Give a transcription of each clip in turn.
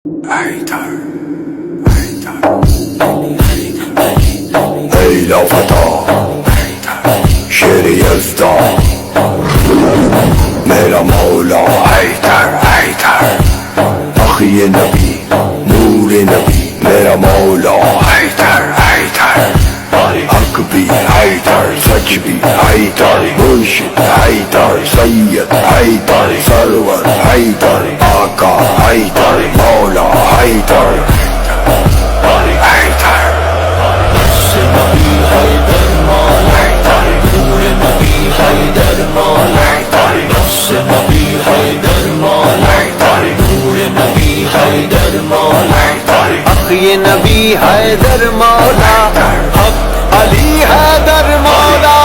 حيدر حيدر هيلا فتى شیر یزدا میرا مولا حیدر حیدر اخی نبی نور نبی میرا مولا حیدر حیدر حق بھی حیدر سچ بھی حیدر مرشد حیدر سید حیدر سرور حیدر آقا حیدر مولا حیدر حیدر نبی حیدر مولا حیدر نور نبی حیدر مولا حیدر نبی حیدر مولا حیدر نور نبی حیدر مولا حیدر اخی نبی حیدر مولا حق علی حیدر مولا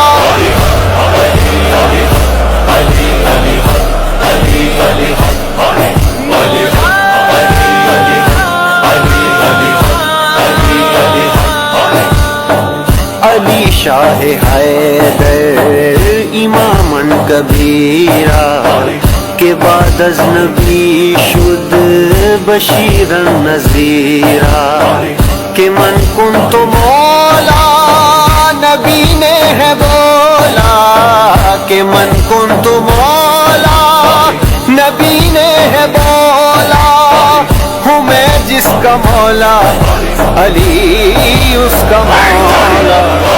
علی شاہ حیدر امامن کبیرا کے بعد از نبی شد بشیرن نذیرا کہ من کنت مولا نبی نے ہے بولا کہ من کنت مولا نبی نے ہے بولا ہوں میں جس کا مولا علی اس کا مولا